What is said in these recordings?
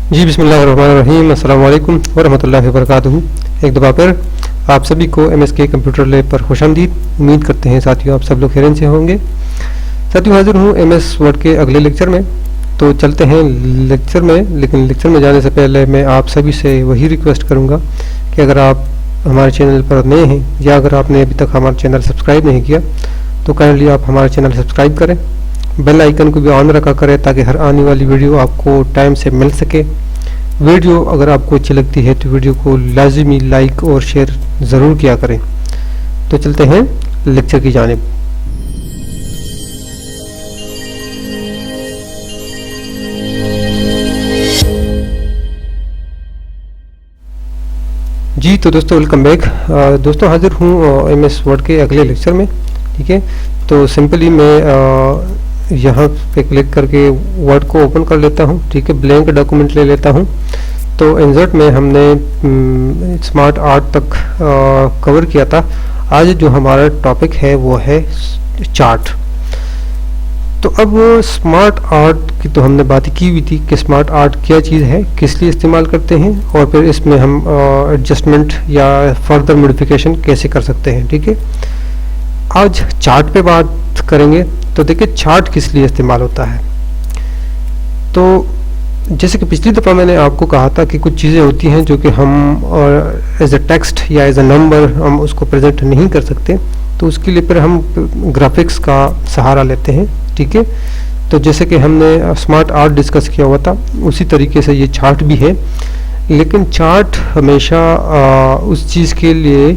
जी बिस्मिल्लाहिर्रहमानिर्रहीम, अस्सलाम वालेकुम वरहमतुल्लाहि वबरकातुहू। एक दफ़ा फिर आप सभी को MSK कंप्यूटर लैब पर खुशामदीद। उम्मीद करते हैं साथियों आप सब लोग खैरियत से होंगे। साथियों हाजिर हूँ MS वर्ड के अगले लेक्चर में। तो चलते हैं लेक्चर में, लेकिन लेक्चर में जाने से पहले मैं आप सभी से वही रिक्वेस्ट करूँगा कि अगर आप हमारे चैनल पर नए हैं या अगर आपने अभी तक हमारा चैनल सब्सक्राइब नहीं किया तो काइंडली आप हमारा चैनल सब्सक्राइब करें, बेल आइकन को भी ऑन रखा करें ताकि हर आने वाली वीडियो आपको टाइम से मिल सके। वीडियो अगर आपको अच्छी लगती है तो वीडियो को लाजिमी लाइक और शेयर ज़रूर किया करें। तो चलते हैं लेक्चर की जानिब। जी तो दोस्तों वेलकम बैक। दोस्तों हाजिर हूँ MS वर्ड के अगले लेक्चर में। ठीक है, तो सिंपली मैं यहाँ पे क्लिक करके वर्ड को ओपन कर लेता हूँ। ठीक है, ब्लैंक डॉक्यूमेंट ले लेता हूँ। तो इंसर्ट में हमने स्मार्ट आर्ट तक कवर किया था। आज जो हमारा टॉपिक है वो है चार्ट। तो अब स्मार्ट आर्ट की तो हमने बात की हुई थी कि स्मार्ट आर्ट क्या चीज़ है, किस लिए इस्तेमाल करते हैं और फिर इसमें हम एडजस्टमेंट या फर्दर मॉडिफिकेशन कैसे कर सकते हैं। ठीक है, आज चार्ट पे बात करेंगे। तो देखिए चार्ट किस लिए इस्तेमाल होता है। तो जैसे कि पिछली दफ़ा मैंने आपको कहा था कि कुछ चीज़ें होती हैं जो कि हम एज अ टेक्स्ट या एज अ नंबर हम उसको प्रेजेंट नहीं कर सकते, तो उसके लिए फिर हम ग्राफिक्स का सहारा लेते हैं। ठीक है, तो जैसे कि हमने स्मार्ट आर्ट डिस्कस किया हुआ था उसी तरीके से ये चार्ट भी है। लेकिन चार्ट हमेशा उस चीज़ के लिए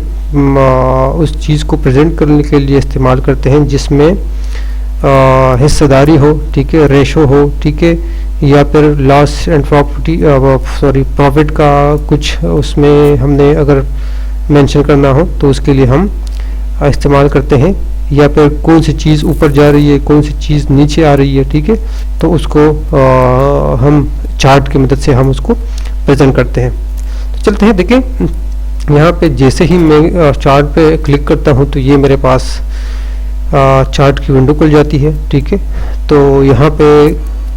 उस चीज़ को प्रेजेंट करने के लिए इस्तेमाल करते हैं जिसमें हिस्सेदारी हो, ठीक है, रेशो हो, ठीक है, या फिर लॉस एंड प्रॉफिट का कुछ उसमें हमने अगर मेंशन करना हो तो उसके लिए हम इस्तेमाल करते हैं। या फिर कौन सी चीज़ ऊपर जा रही है, कौन सी चीज़ नीचे आ रही है, ठीक है, तो उसको हम चार्ट की मदद से हम उसको प्रेजेंट करते हैं। तो चलते हैं, देखिए यहाँ पे जैसे ही मैं चार्ट पे क्लिक करता हूँ तो ये मेरे पास चार्ट की विंडो खुल जाती है। ठीक है, तो यहाँ पे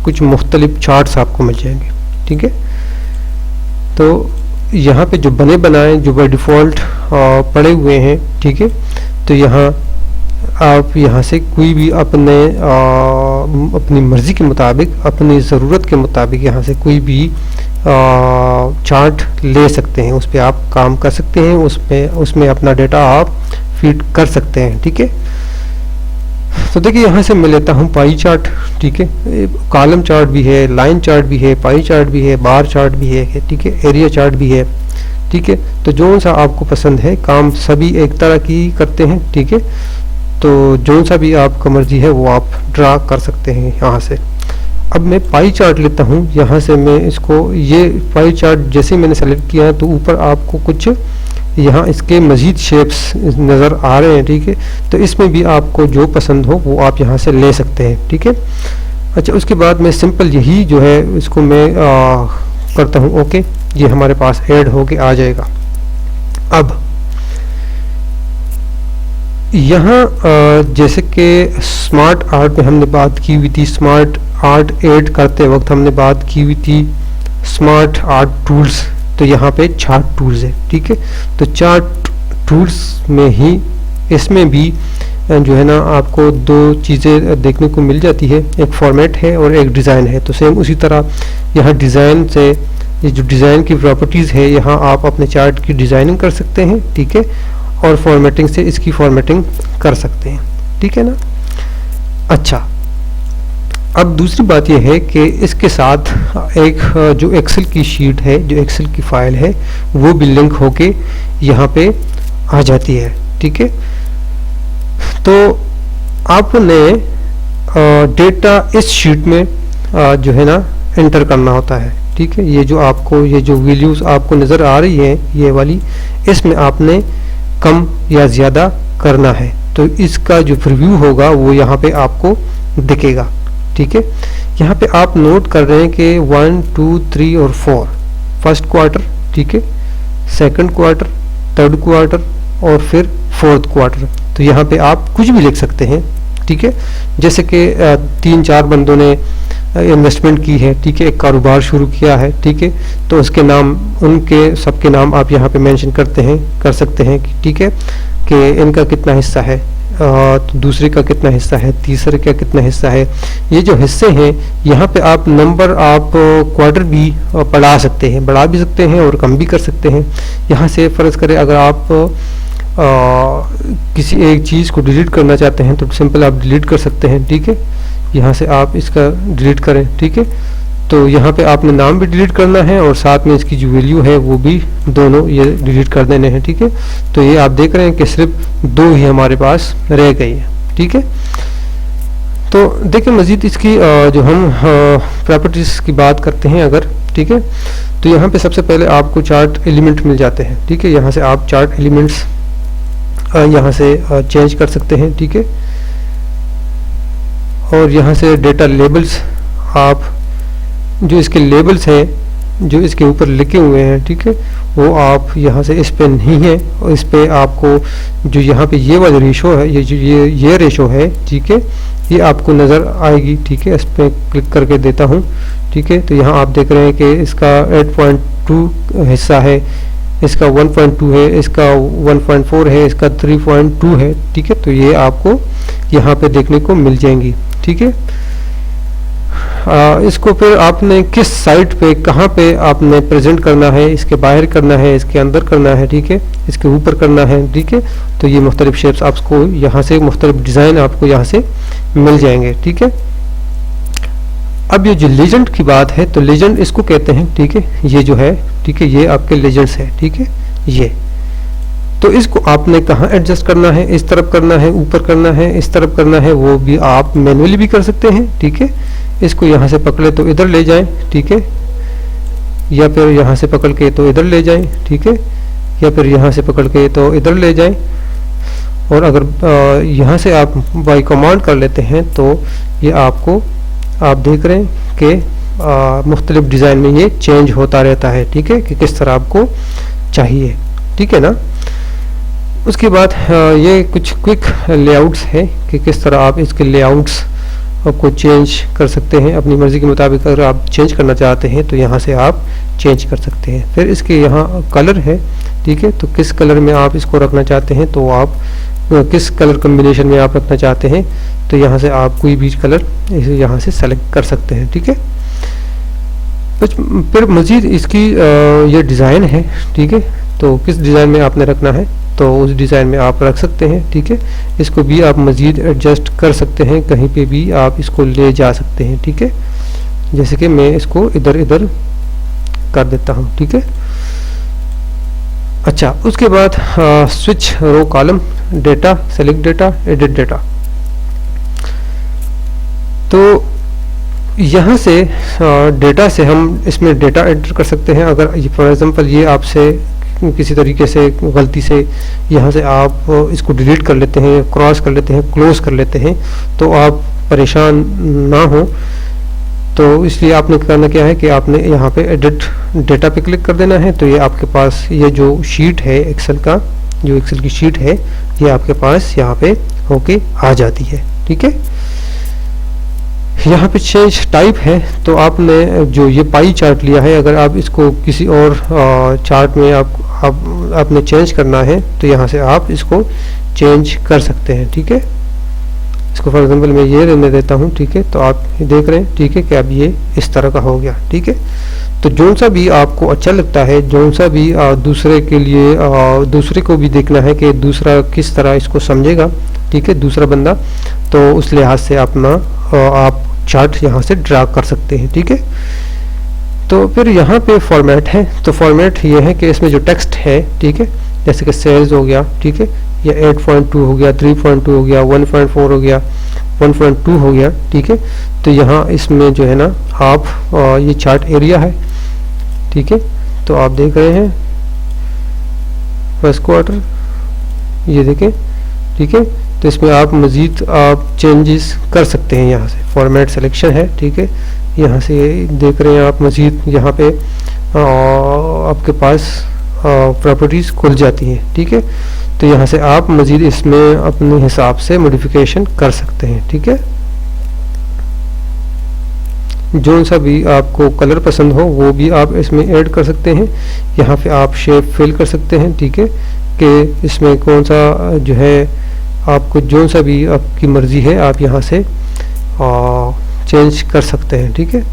कुछ मुख्तलिफ चार्ट्स आपको मिल जाएंगे। ठीक है, तो यहाँ पे जो बने बनाए जो बाय डिफ़ॉल्ट पड़े हुए हैं, ठीक है, तो यहाँ आप यहाँ से कोई भी अपनी मर्ज़ी के मुताबिक, अपनी ज़रूरत के मुताबिक यहाँ से कोई भी चार्ट ले सकते हैं, उस पर आप काम कर सकते हैं, उसमें अपना डेटा आप फीड कर सकते हैं। ठीक है, तो देखिए यहाँ से मैं लेता हूँ पाई चार्ट। ठीक है, कॉलम चार्ट भी है, लाइन चार्ट भी है, पाई चार्ट भी है, बार चार्ट भी है, ठीक है, एरिया चार्ट भी है। ठीक है, तो जो सा आपको पसंद है, काम सभी एक तरह की करते हैं। ठीक है, तो जो सा भी आपका मर्जी है वो आप ड्रा कर सकते हैं यहाँ से। अब मैं पाई चार्ट लेता हूँ, यहाँ से मैं इसको, ये पाई चार्ट जैसे मैंने सेलेक्ट किया है तो ऊपर आपको कुछ यहाँ इसके मज़ीद शेप्स नज़र आ रहे हैं। ठीक है, तो इसमें भी आपको जो पसंद हो वो आप यहाँ से ले सकते हैं। ठीक है, अच्छा, उसके बाद मैं सिंपल यही जो है इसको मैं करता हूँ ओके, ये हमारे पास ऐड होके आ जाएगा। अब यहाँ जैसे कि स्मार्ट आर्ट में हमने बात की हुई थी, स्मार्ट आर्ट ऐड करते वक्त हमने बात की हुई थी स्मार्ट आर्ट टूल्स, तो यहाँ पे चार्ट टूल्स है। ठीक है, तो चार्ट टूल्स में ही इसमें भी जो है ना आपको दो चीज़ें देखने को मिल जाती है, एक फॉर्मेट है और एक डिज़ाइन है। तो सेम उसी तरह यहाँ डिज़ाइन से, ये जो डिज़ाइन की प्रॉपर्टीज़ है, यहाँ आप अपने चार्ट की डिज़ाइनिंग कर सकते हैं। ठीक है, और फॉर्मेटिंग से इसकी फॉर्मेटिंग कर सकते हैं। ठीक है ना। अच्छा, अब दूसरी बात यह है कि इसके साथ एक जो एक्सेल की शीट है, जो एक्सेल की फाइल है, वो भी लिंक होके यहाँ पे आ जाती है। ठीक है, तो आपने डेटा इस शीट में जो है ना एंटर करना होता है। ठीक है, ये जो आपको, ये जो वैल्यूज़ आपको नज़र आ रही है ये वाली, इसमें आपने कम या ज़्यादा करना है। तो इसका जो प्रीव्यू होगा वो यहाँ पे आपको दिखेगा। ठीक है, यहाँ पे आप नोट कर रहे हैं कि 1, 2, 3 और 4 फर्स्ट क्वार्टर, ठीक है, सेकंड क्वार्टर, थर्ड क्वार्टर और फिर फोर्थ क्वार्टर। तो यहाँ पे आप कुछ भी लिख सकते हैं। ठीक है, जैसे कि 3-4 बंदों ने इन्वेस्टमेंट की है, ठीक है, एक कारोबार शुरू किया है, ठीक है, तो उसके नाम, उनके सबके नाम आप यहाँ पे मेंशन कर सकते हैं, ठीक है, कि इनका कितना हिस्सा है, तो दूसरे का कितना हिस्सा है, तीसरे का कितना हिस्सा है। ये जो हिस्से हैं यहाँ पे आप नंबर, आप क्वार्टर भी बढ़ा सकते हैं, बढ़ा भी सकते हैं और कम भी कर सकते हैं। यहाँ से फ़र्ज़ करें अगर आप किसी एक चीज़ को डिलीट करना चाहते हैं तो सिंपल आप डिलीट कर सकते हैं, ठीक है, यहाँ से आप इसका डिलीट करें, ठीक है। तो यहाँ पे आपने नाम भी डिलीट करना है और साथ में इसकी जो वैल्यू है वो भी दोनों ये डिलीट कर देने हैं, ठीक है। तो ये आप देख रहे हैं कि सिर्फ 2 ही हमारे पास रह गई है, ठीक है। तो देखिए मज़ीद इसकी जो हम प्रॉपर्टीज़ की बात करते हैं अगर, ठीक है, तो यहाँ पे सबसे पहले आपको चार्ट एलिमेंट मिल जाते हैं, ठीक है। यहाँ से आप चार्ट एलिमेंट्स यहाँ से चेंज कर सकते हैं, ठीक है। और यहाँ से डेटा लेबल्स, आप जो इसके लेबल्स हैं जो इसके ऊपर लिखे हुए हैं, ठीक है, वो आप यहाँ से, इस पे नहीं है, और इस पे आपको जो यहाँ पे ये वाली रेशो है, ये रेशो है, ठीक है, ये आपको नज़र आएगी, ठीक है। इस पे क्लिक करके देता हूँ, ठीक है। तो यहाँ आप देख रहे हैं कि इसका 8.2 हिस्सा है, इसका 1.2 है, इसका 1.4 है, इसका 3.2 है, ठीक है। तो ये आपको यहाँ पे देखने को मिल जाएंगी, ठीक है। इसको फिर आपने किस साइट पे, कहाँ पे आपने प्रेजेंट करना है, इसके बाहर करना है, इसके अंदर करना है, ठीक है, इसके ऊपर करना है, ठीक है। तो ये मुख्तलिफ शेप्स आपको यहाँ से, मुख्तलिफ डिज़ाइन आपको यहाँ से मिल जाएंगे, ठीक है। अब ये जो लेजेंड की बात है, तो लेजेंड इसको कहते हैं, ठीक है, ये जो है, ठीक है, ये आपके लेजेंड्स है, ठीक है। ये तो इसको आपने कहाँ एडजस्ट करना है, इस तरफ करना है, ऊपर करना है, इस तरफ करना है, वो भी आप मैनुअली भी कर सकते हैं, ठीक है। इसको यहाँ से पकड़े तो इधर ले जाएं, ठीक है, या फिर यहाँ से पकड़ के तो इधर ले जाएं, ठीक है, या फिर यहाँ से पकड़ के तो इधर ले जाएं। और अगर यहाँ से आप बाय कमांड कर लेते हैं तो ये आपको, आप देख रहे हैं कि मुख्तलिफ डिज़ाइन में ये चेंज होता रहता है, ठीक है, कि किस तरह आपको चाहिए, ठीक है ना। उसके बाद ये कुछ क्विक लेआउट्स हैं कि किस तरह आप इसके लेआउट्स को चेंज कर सकते हैं अपनी मर्ज़ी के मुताबिक। अगर आप चेंज करना चाहते हैं तो यहाँ से आप चेंज कर सकते हैं। फिर इसके यहाँ कलर है, ठीक है, तो किस कलर में आप इसको रखना चाहते हैं, तो आप किस कलर कम्बिनेशन में आप रखना चाहते हैं, तो यहाँ से आप कोई भी कलर इसे यहाँ से सेलेक्ट कर सकते हैं, ठीक है। फिर मज़ीद इसकी ये डिज़ाइन है, ठीक है, तो किस डिज़ाइन में आपने रखना है तो उस डिज़ाइन में आप रख सकते हैं, ठीक है। इसको भी आप मज़ीद एडजस्ट कर सकते हैं, कहीं पे भी आप इसको ले जा सकते हैं, ठीक है। जैसे कि मैं इसको इधर इधर कर देता हूँ, ठीक है। अच्छा, उसके बाद switch row column, data, select data, edit data. तो यहाँ से डेटा से हम इसमें डेटा एंटर कर सकते हैं। अगर फॉर एग्जांपल ये आपसे किसी तरीके से गलती से यहाँ से आप इसको डिलीट कर लेते हैं, क्रॉस कर लेते हैं, क्लोज कर लेते हैं, तो आप परेशान ना हो। तो इसलिए आपने करना क्या है कि आपने यहाँ पे एडिट डेटा पे क्लिक कर देना है। तो ये आपके पास ये जो शीट है एक्सेल का, जो एक्सेल की शीट है, ये आपके पास यहाँ पे होके आ जाती है, ठीक है। यहाँ पे चेंज टाइप है, तो आपने जो ये पाई चार्ट लिया है, अगर आप इसको किसी और चार्ट में आपने चेंज करना है तो यहाँ से आप इसको चेंज कर सकते हैं, ठीक है। इसको फॉर एग्जांपल मैं ये रहने देता हूँ, ठीक है। तो आप देख रहे हैं, ठीक है, कि अब ये इस तरह का हो गया, ठीक है। तो जौन सा भी आपको अच्छा लगता है, जौन सा भी दूसरे के लिए, दूसरे को भी देखना है कि दूसरा किस तरह इसको समझेगा, ठीक है, दूसरा बंदा, तो उस लिहाज से अपना आप चार्ट यहाँ से ड्रा कर सकते हैं, ठीक है। तो फिर यहाँ पे फॉर्मेट है, तो फॉर्मेट ये है कि इसमें जो टेक्स्ट है, ठीक है, जैसे कि सेल्स हो गया, ठीक है, या 8.2 हो गया, 3.2 हो गया, 1.4 हो गया, 1.2 हो गया, ठीक है। तो यहाँ इसमें जो है ना आप ये चार्ट एरिया है, ठीक है। तो आप देख रहे हैं फर्स्ट क्वार्टर, ये देखें, ठीक है। तो इसमें आप मज़ीद आप चेंजेस कर सकते हैं। यहाँ से फॉर्मेट सिलेक्शन है, ठीक है, यहाँ से देख रहे हैं आप मज़ीद यहाँ पे आपके पास प्रॉपर्टीज़ खुल जाती हैं, ठीक है। तो यहाँ से आप मज़ीद इसमें अपने हिसाब से मॉडिफिकेशन कर सकते हैं, ठीक है। जो सा भी आपको कलर पसंद हो वो भी आप इसमें ऐड कर सकते हैं। यहाँ पे आप शेप फिल कर सकते हैं, ठीक है, कि इसमें कौन सा जो है आपको जो सा भी आपकी मर्ज़ी है आप यहाँ से चेंज कर सकते हैं, ठीक है।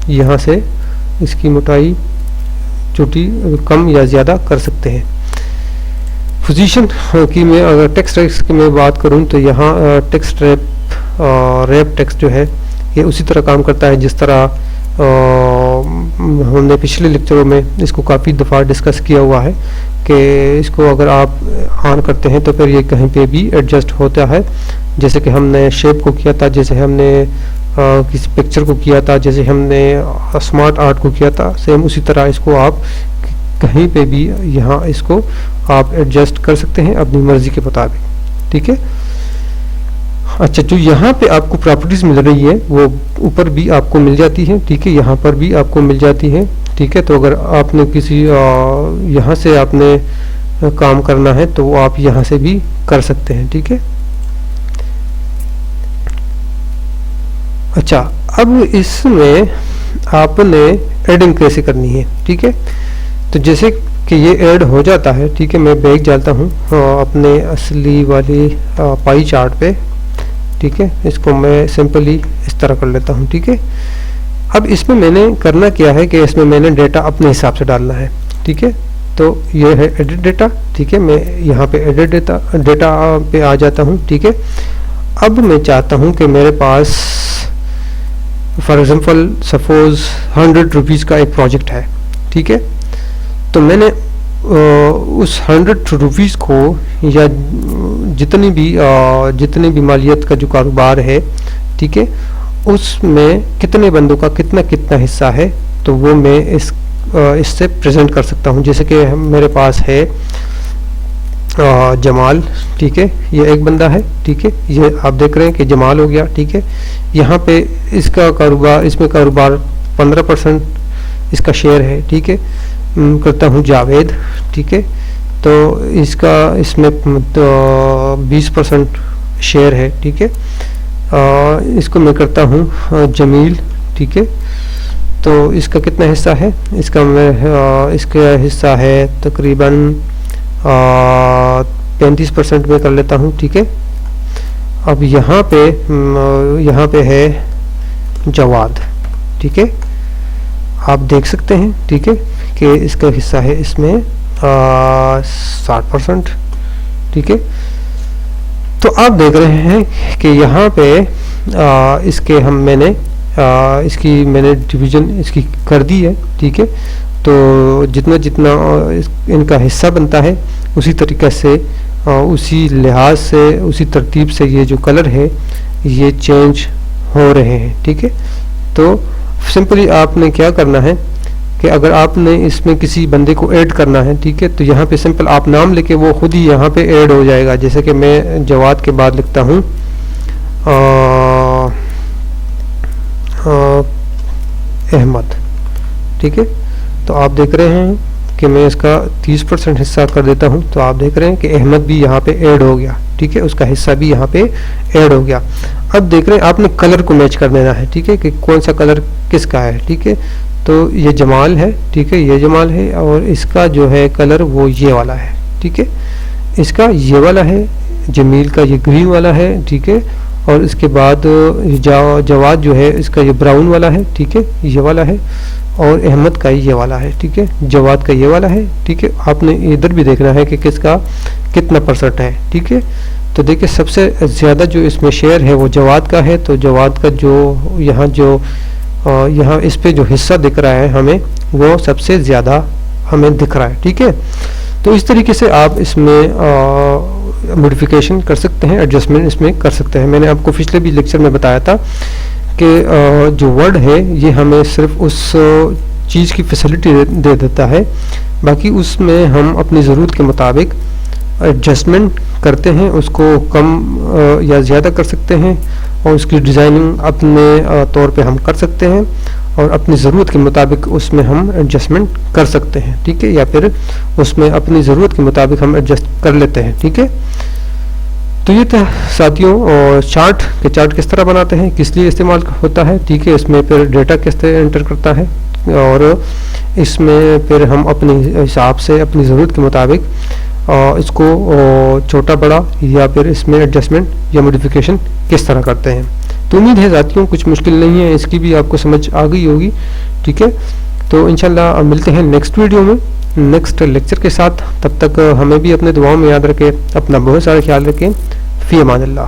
यहाँ से इसकी मोटाई छोटी कम या ज़्यादा कर सकते हैं। पोजीशन की मैं अगर टेक्स्ट रैप की मैं बात करूं तो यहाँ टेक्स्ट रैप टेक्स्ट जो है ये उसी तरह काम करता है जिस तरह हमने पिछले लेक्चरों में इसको काफ़ी दफ़ा डिस्कस किया हुआ है कि इसको अगर आप ऑन करते हैं तो फिर ये कहीं पे भी एडजस्ट होता है, जैसे कि हमने शेप को किया था, जैसे हमने किसी पिक्चर को किया था, जैसे हमने स्मार्ट आर्ट को किया था, सेम उसी तरह इसको आप कहीं पे भी यहाँ इसको आप एडजस्ट कर सकते हैं अपनी मर्जी के मुताबिक, ठीक है। अच्छा, जो यहाँ पे आपको प्रॉपर्टीज मिल रही है वो ऊपर भी आपको मिल जाती है, ठीक है, यहाँ पर भी आपको मिल जाती है, ठीक है। तो अगर आपने किसी यहाँ से आपने काम करना है तो आप यहाँ से भी कर सकते हैं, ठीक है। अच्छा, अब इसमें आपने एडिंग कैसे करनी है, ठीक है। तो जैसे कि ये ऐड हो जाता है, ठीक है, मैं बैक जाता हूँ अपने असली वाली पाई चार्ट पे, ठीक है। इसको मैं सिंपली इस तरह कर लेता हूँ, ठीक है। अब इसमें मैंने करना क्या है कि इसमें मैंने डेटा अपने हिसाब से डालना है, ठीक है। तो ये है एडिट डेटा, ठीक है, मैं यहाँ पे एडिट डेटा पे आ जाता हूँ, ठीक है। अब मैं चाहता हूँ कि मेरे पास फॉर एग्जांपल सपोज 100 रुपीज़ का एक प्रोजेक्ट है, ठीक है। तो मैंने उस 100 रुपीज़ को या जितनी भी मालियत का जो कारोबार है, ठीक है, उसमें कितने बंदों का कितना हिस्सा है तो वो मैं इससे प्रेजेंट कर सकता हूँ। जैसे कि मेरे पास है जमाल, ठीक है, ये एक बंदा है, ठीक है, ये आप देख रहे हैं कि जमाल हो गया, ठीक है। यहाँ पे इसका कारोबार, इसमें कारोबार 15% इसका शेयर है, ठीक है, करता हूँ जावेद, ठीक है। तो इसमें तो 20% शेयर है, ठीक है। इसको मैं करता हूँ जमील, ठीक है। तो इसका कितना हिस्सा है, इसका हिस्सा है तकरीबन 35% में कर लेता हूँ, ठीक है। अब यहाँ पे है जवाद, ठीक है, आप देख सकते हैं, ठीक है, कि इसका हिस्सा है इसमें 60%, ठीक है। तो आप देख रहे हैं कि यहाँ पे इसकी मैंने डिवीजन इसकी कर दी है, ठीक है। तो जितना इनका हिस्सा बनता है उसी तरीके से उसी लिहाज से उसी तरतीब से ये जो कलर है ये चेंज हो रहे हैं, ठीक है। तो सिंपली आपने क्या करना है कि अगर आपने इसमें किसी बंदे को ऐड करना है, ठीक है, तो यहाँ पे सिंपल आप नाम लेके वो खुद ही यहाँ पे ऐड हो जाएगा। जैसे कि मैं जवाद के बाद लिखता हूँ अहमद, ठीक है। तो आप देख रहे हैं कि मैं इसका 30% हिस्सा कर देता हूँ, तो आप देख रहे हैं कि अहमद भी यहाँ पे ऐड हो गया, ठीक है, उसका हिस्सा भी यहाँ पे ऐड हो गया। अब देख रहे हैं आपने कलर को मैच कर देना है, ठीक है, कि कौन सा कलर किसका है, ठीक है। तो ये जमाल है, ठीक है, ये जमाल है और इसका जो है कलर वो ये वाला है, ठीक है, इसका ये वाला है, जमील का ये ग्रीन वाला है, ठीक है, और इसके बाद जवाद जो है इसका ये ब्राउन वाला है, ठीक है, ये वाला है, और अहमद का ये वाला है, ठीक है, जवाद का ये वाला है, ठीक है। आपने इधर भी देखना है कि किसका कितना % है, ठीक है। तो देखिए सबसे ज़्यादा जो इसमें शेयर है वो जवाद का है, तो जवाद का जो यहाँ इस पे जो हिस्सा दिख रहा है हमें वो सबसे ज़्यादा हमें दिख रहा है, ठीक है। तो इस तरीके से आप इसमें मॉडिफिकेशन कर सकते हैं, एडजस्टमेंट इसमें कर सकते हैं। मैंने आपको पिछले भी लेक्चर में बताया था कि जो वर्ड है ये हमें सिर्फ उस चीज़ की फैसिलिटी दे देता है, बाकी उसमें हम अपनी ज़रूरत के मुताबिक एडजस्टमेंट करते हैं, उसको कम या ज़्यादा कर सकते हैं और उसकी डिज़ाइनिंग अपने तौर पे हम कर सकते हैं और अपनी ज़रूरत के मुताबिक उसमें हम एडजस्टमेंट कर सकते हैं, ठीक है, या फिर उसमें अपनी ज़रूरत के मुताबिक हम एडजस्ट कर लेते हैं, ठीक है। तो ये था साथियों और चार्ट किस तरह बनाते हैं, किस लिए इस्तेमाल होता है, ठीक है। इसमें फिर डेटा किस तरह एंटर करता है और इसमें फिर हम अपने हिसाब से अपनी ज़रूरत के मुताबिक इसको छोटा बड़ा या फिर इसमें एडजस्टमेंट या मॉडिफिकेशन किस तरह करते हैं। तो उम्मीद है साथियों कुछ मुश्किल नहीं है, इसकी भी आपको समझ आ गई होगी, ठीक है। तो इंशाल्लाह मिलते हैं नेक्स्ट वीडियो में नेक्स्ट लेक्चर के साथ। तब तक हमें भी अपने दुआओं में याद रखें, अपना बहुत सारा ख्याल रखें। फ़ी अमान अल्लाह।